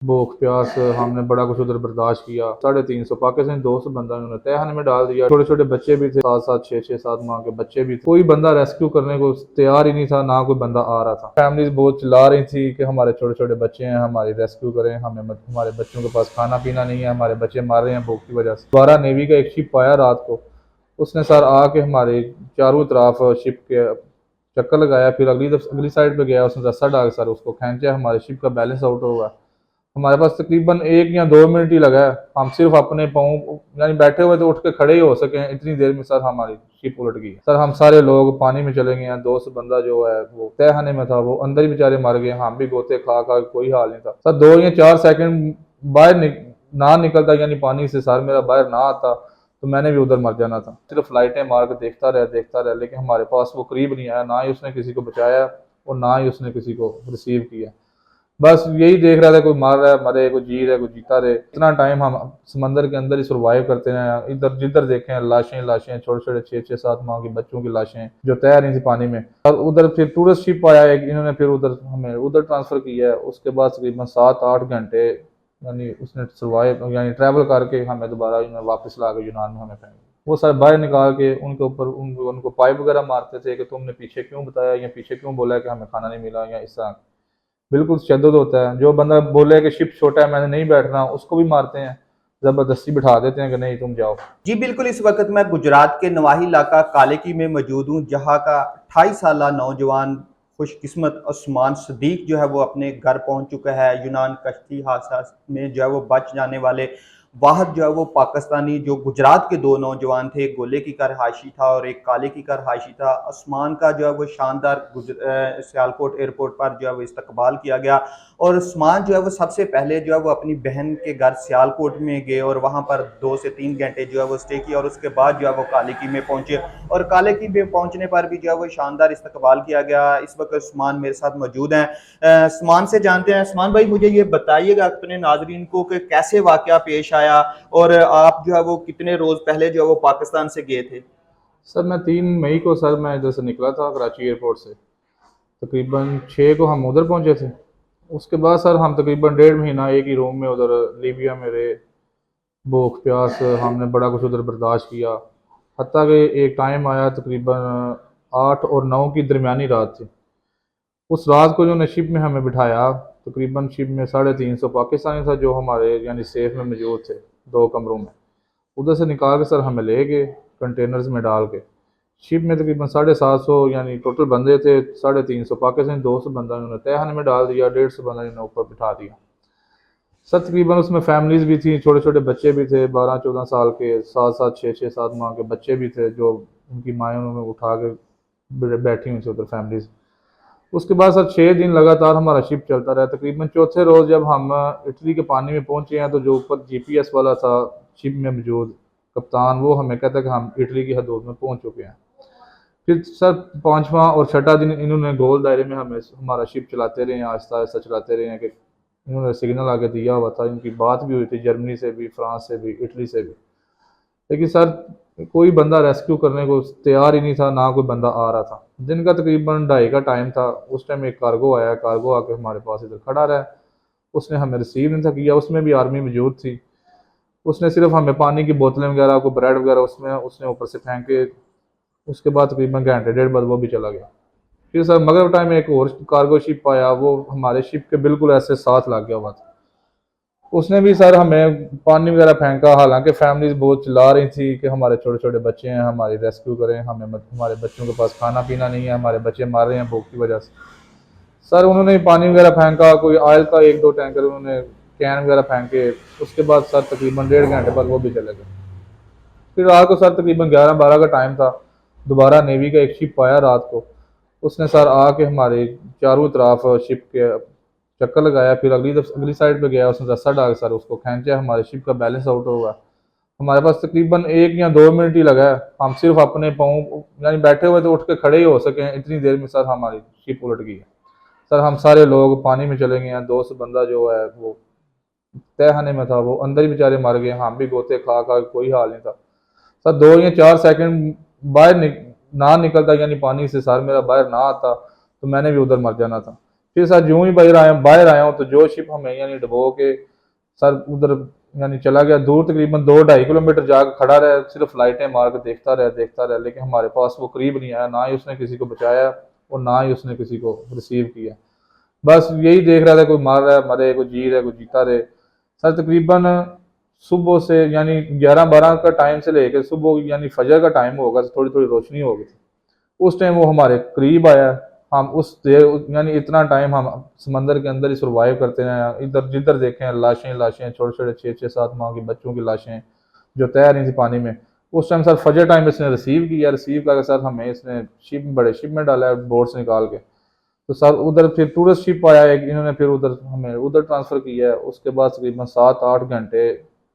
भूख प्यास हमने बड़ा कुछ उधर बर्दाश्त किया। 350 पाकिस्तानी दोस्त बंदा उन्होंने तहखाने में डाल दिया। छोटे छोटे बच्चे भी थे, 7 7 6 6 7 माह के बच्चे भी थे। कोई बंदा रेस्क्यू करने को तैयार ही नहीं था, ना कोई बंदा आ रहा था। फैमिलीज बहुत चिल्ला रही थी कि हमारे छोटे छोटे बच्चे हैं, हमारी रेस्क्यू करें, हमें हमारे बच्चों के पास खाना पीना नहीं है, हमारे बच्चे मार रहे हैं भूख की वजह से। दोबारा नेवी का एक शिप आया रात को, उसने सर आके हमारे चारों तरफ शिप के चक्कर लगाया, फिर अगली साइड पे गया, उसने रस्सा डाल सर उसको खींचा, हमारे शिप का बैलेंस आउट होगा। हमारे पास तकरीबन 1 या 2 मिनट ही लगा है। हम सिर्फ अपने पाँव यानी बैठे हुए तो उठ के खड़े ही हो सके हैं, इतनी देर में सर हमारी शिप उलट गई। सर हम सारे लोग पानी में चले गए हैं। दोस्त बंदा जो है वो तहखाने में था, वो अंदर ही बेचारे मर गए। हम भी गोते खा खा के कोई हाल नहीं था सर। 2 या 4 सेकंड बाहर ना निकलता यानी पानी से सर मेरा बाहर ना आता तो मैंने भी उधर मर जाना था। सिर्फ लाइटें मार के देखता रहा, लेकिन हमारे पास वो करीब नहीं आया, ना ही उसने किसी को बचाया और ना ही उसने किसी को रिसीव किया। बस यही देख रहा था, कोई मार रहा है मरे, कोई जी रहा है कोई जीता रहे। इतना टाइम हम समंदर के अंदर ही सर्वाइव करते रहे। इधर जिधर देखें लाशें लाशें, छोटे छोटे 6 6 7 माह के बच्चों की लाशें जो तैर रही थी पानी में। और उधर फिर टूरिस्ट शिप आया एक, इन्होंने फिर उधर हमें उधर ट्रांसफर किया है। उसके बाद तकरीबन 7 8 घंटे यानी उसने सर्वाइव यानी ट्रैवल करके हमें दोबारा वापस ला के यूनान में हमें फेंक दिया। वो सर बाहर निकाल के उनके ऊपर उनको पाइप वगैरह मारते थे कि तुमने पीछे क्यों बताया या पीछे क्यों बोला कि हमें खाना नहीं मिला या इस तरह। बिल्कुल तशद्दुद होता है। जो बंदा बोले कि शिप छोटा है मैंने नहीं बैठना, उसको भी मारते हैं, ज़बरदस्ती बिठा देते हैं कि नहीं तुम जाओ। जी बिल्कुल, इस वक्त मैं गुजरात के नवाही इलाका कालेकी में मौजूद हूँ, जहाँ का 28 साल नौजवान खुशकिस्मत उस्मान सदीक जो है वो अपने घर पहुँच चुका है। यूनान कश्ती हादसा में जो है वो बच जाने वाले वाहद जो है वो पाकिस्तानी जो गुजरात के दो नौजवान थे, गोले की कर हाशी था और एक काले की कर हाशी था। उस्मान का जो है वो शानदार सियालकोट एयरपोर्ट पर जो है वो इस्तकबाल किया गया और उस्मान जो है वो सबसे पहले जो है वो अपनी बहन के घर सियालकोट में गए और वहाँ पर 2 से 3 घंटे जो है वो स्टे किया और उसके बाद जो है वो कालेकी में पहुंचे और कालेकी में पहुंचने पर भी जो है वो शानदार इस्तकबाल किया गया। इस वक्त उस्मान मेरे साथ मौजूद हैं। उस्मान से जानते हैं। उस्मान भाई, मुझे ये बताइएगा अपने नाजरीन को कि कैसे वाकया पेश आया और आप जो है वो कितने रोज पहले जो है वो पाकिस्तान से गए थे। सर मैं 3 मई को सर मैं इधर से निकला था कराची एयरपोर्ट से। तकरीबन 6 को हम उधर पहुंचे थे। उसके बाद सर हम तकरीबन 1.5 महीना एक ही रूम में उधर लीबिया में रहे। भूख प्यास हमने बड़ा कुछ उधर बर्दाश्त किया। हत्ता कि एक टाइम आया तकरीबन 8 और 9 की दरमियानी रात थी। उस रात को जो शिप में हमें बिठाया, तकरीबन शिप में 350 पाकिस्तानी था जो हमारे यानी सेफ में मौजूद थे 2 कमरों में। उधर से निकाल के सर हमें ले गए कंटेनर्स में डाल के। शिप में तकरीबन 750 यानी टोटल बंदे थे। 350 पाकिस्तानी दोस्त बंदा उन्होंने तहखाने में डाल दिया, 150 बंदा इन्होंने ऊपर बिठा दिया। सर तकरीबन उसमें फैमिलीज भी थी, छोटे छोटे बच्चे भी थे, 12 14 साल के, 7 7 6 6 7 माह के बच्चे भी थे जो उनकी माएँ उन्होंने उठा के बैठी हुई थी उधर फैमिलीज। उसके बाद सर 6 दिन लगातार हमारा शिप चलता रहा। तकरीबन चौथे रोज़ जब हम इटली के पानी में पहुंचे हैं तो जो ऊपर जीपीएस वाला था शिप में मौजूद कप्तान, वो हमें कहता है कि हम इटली की हदूद में पहुंच चुके हैं। फिर सर पाँचवा और छठा दिन इन्होंने गोल दायरे में हमें हमारा शिप चलाते रहे हैं, आहिस्ता आहिस्ता चलाते रहे हैं कि इन्होंने सिग्नल आगे दिया हुआ था। इनकी बात भी हुई थी जर्मनी से भी, फ्रांस से भी, इटली से भी, लेकिन सर कोई बंदा रेस्क्यू करने को तैयार ही नहीं था, ना कोई बंदा आ रहा था। दिन का तकरीबन 2:30 का टाइम था। उस टाइम एक कार्गो आया, कार्गो आके हमारे पास इधर खड़ा रहा। उसने हमें रिसीव नहीं था किया, उसमें भी आर्मी मौजूद थी। उसने सिर्फ हमें पानी की बोतलें वगैरह को ब्रेड वगैरह उसमें उसने ऊपर से फेंके। उसके बाद तकरीबन घंटे डेढ़ बाद वो भी चला गया। फिर सर मगरब टाइम एक और कार्गो शिप आया, वो हमारे शिप के बिल्कुल ऐसे साथ लग गया हुआ था। उसने भी सर हमें पानी वगैरह फेंका, हालांकि फैमिलीज बहुत चिल्ला रही थी कि हमारे छोटे छोटे बच्चे हैं, हमारी रेस्क्यू करें, हमारे बच्चों के पास खाना पीना नहीं है, हमारे बच्चे मार रहे हैं भूख की वजह से। सर उन्होंने पानी वगैरह फेंका, कोई ऑयल का 1 2 टैंकर उन्होंने कैन वगैरह फेंके। उसके बाद सर तकरीबन 1.5 घंटे बाद वो भी चले गए। फिर रात को सर तकरीबन 11 12 का टाइम था। दोबारा नेवी का एक शिप आया रात को, उसने सर आके हमारे चारों तरफ शिप के चक्कर लगाया, फिर अगली साइड पे गया, उसने रस्सा डाल सर उसको खींचा, हमारे शिप का बैलेंस आउट होगा। हमारे पास तकरीबन 1 या 2 मिनट ही लगा है। हम सिर्फ अपने पाँव यानी बैठे हुए तो उठ के खड़े ही हो सके हैं, इतनी देर में सर हमारी शिप उलट गई है। सर हम सारे लोग पानी में चले गए हैं। दोस्त बंदा जो है वो तहखाने में था, वो अंदर ही बेचारे मर गए। हम भी गोते खा खा के कोई हाल नहीं था सर। 2 या 4 सेकंड बाहर ना निकलता यानी पानी से सर मेरा बाहर ना आता तो मैंने भी उधर मर जाना था। फिर सर यूं ही बाहर आया हूँ तो जो शिप हमें यानी डुबो के सर उधर यानी चला गया दूर, तकरीबन 2-2.5 किलोमीटर जाकर खड़ा रहा, सिर्फ लाइटें मार के देखता रहा, लेकिन हमारे पास वो करीब नहीं आया, ना ही उसने किसी को बचाया और ना ही उसने किसी को रिसीव किया। बस यही देख रहा था, कोई मार रहा है मरे, कोई जी रहा है कोई जीता रहे। सर तकरीबन सुबह से यानी 11-12 का टाइम से लेकर सुबह यानी फजर का टाइम होगा, थोड़ी थोड़ी रोशनी हो गई थी। उस टाइम वो हमारे करीब आया। हम उस देर यानी इतना टाइम हम समंदर के अंदर ही सर्वाइव करते रहे, इधर जिधर देखें लाशें लाशें, छोटे छोटे 6-6-7 माह की बच्चों की लाशें जो तैर रही थी पानी में। उस टाइम सर फजर टाइम इसने रिसीव किया, रिसीव करके सर हमें इसने बड़े शिप में डाला है बोट से निकाल के। तो सर उधर फिर टूरिस्ट शिप आया एक, इन्होंने फिर उधर हमें उधर ट्रांसफ़र किया है। उसके बाद तकरीबन 7-8 घंटे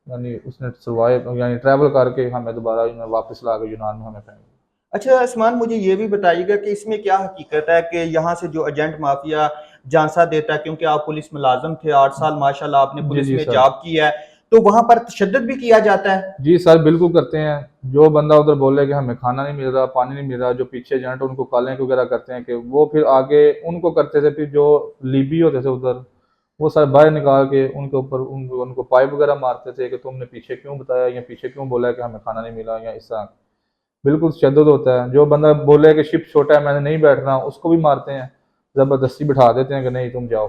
यानी उसने सर्वाइव यानी ट्रैवल करके हमें दोबारा वापस ला के यूनान में हमें फेंक दिया। अच्छा आसमान, मुझे ये भी बताइएगा कि इसमें क्या हकीकत है कि यहाँ से जो एजेंट माफिया झांसा देता है, क्योंकि आप पुलिस मुलाजम थे 8 साल माशाल्लाह आपने जी पुलिस जी में सर। जॉब किया है, तो वहाँ पर तशद्दुद भी किया जाता है? जी सर, बिल्कुल करते हैं। जो बंदा उधर बोले कि हमें खाना नहीं मिल रहा, पानी नहीं मिल रहा, जो पीछे एजेंट उनको कॉलिंग वगैरह करते हैं कि वो फिर आगे उनको करते थे। फिर जो लीबी होते थे उधर, वो सर बाहर निकाल के उनके ऊपर उनको पाइप वगैरह मारते थे कि तुमने पीछे क्यों बताया या पीछे क्यों बोला है कि हमें खाना नहीं मिला या इस तरह। बिल्कुल तशद्दुद होता है। जो बंदा बोले कि शिप छोटा है मैंने नहीं बैठना, उसको भी मारते हैं, ज़बरदस्ती बिठा देते हैं कि नहीं तुम जाओ।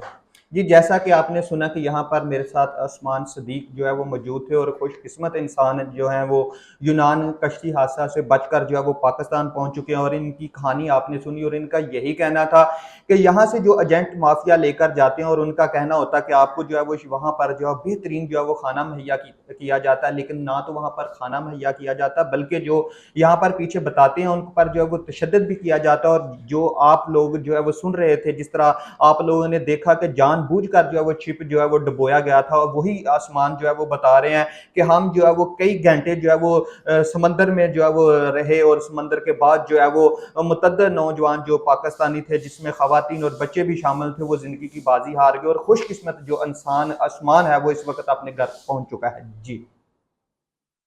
जी, जैसा कि आपने सुना कि यहाँ पर मेरे साथ आसमान सदीक जो है वो मौजूद थे और खुशकिस्मत इंसान जो हैं वो यूनान कश्ती हादसा से बचकर जो है वो पाकिस्तान पहुँच चुके हैं, और इनकी कहानी आपने सुनी और इनका यही कहना था कि यहाँ से जो एजेंट माफिया लेकर जाते हैं और उनका कहना होता है कि आपको जो है वो वहाँ पर जो है बेहतरीन जो है वो खाना मुहैया किया जाता है, लेकिन ना तो वहाँ पर खाना मुहैया किया जाता बल्कि जो यहाँ पर पीछे बताते हैं उन पर जो है वो तशद्दुद भी किया जाता है। और जो आप लोग जो है वो सुन रहे थे, जिस तरह आप लोगों ने देखा कि जानबूझकर जो है वो शिप जो है वो डुबोया गया था, और वही आसमान जो है वो बता रहे हैं कि हम जो है वो कई घंटे जो है वो समंदर में जो है वो रहे, और समंदर के बाद जो है वो मुतअद्दिद नौजवान जो पाकिस्तानी थे जिसमें खवातीन और बच्चे भी शामिल थे, वो जिंदगी की बाजी हार गए, और खुशकिस्मत जो इंसान आसमान है वो इस वक्त अपने घर पहुंच चुका है। जी।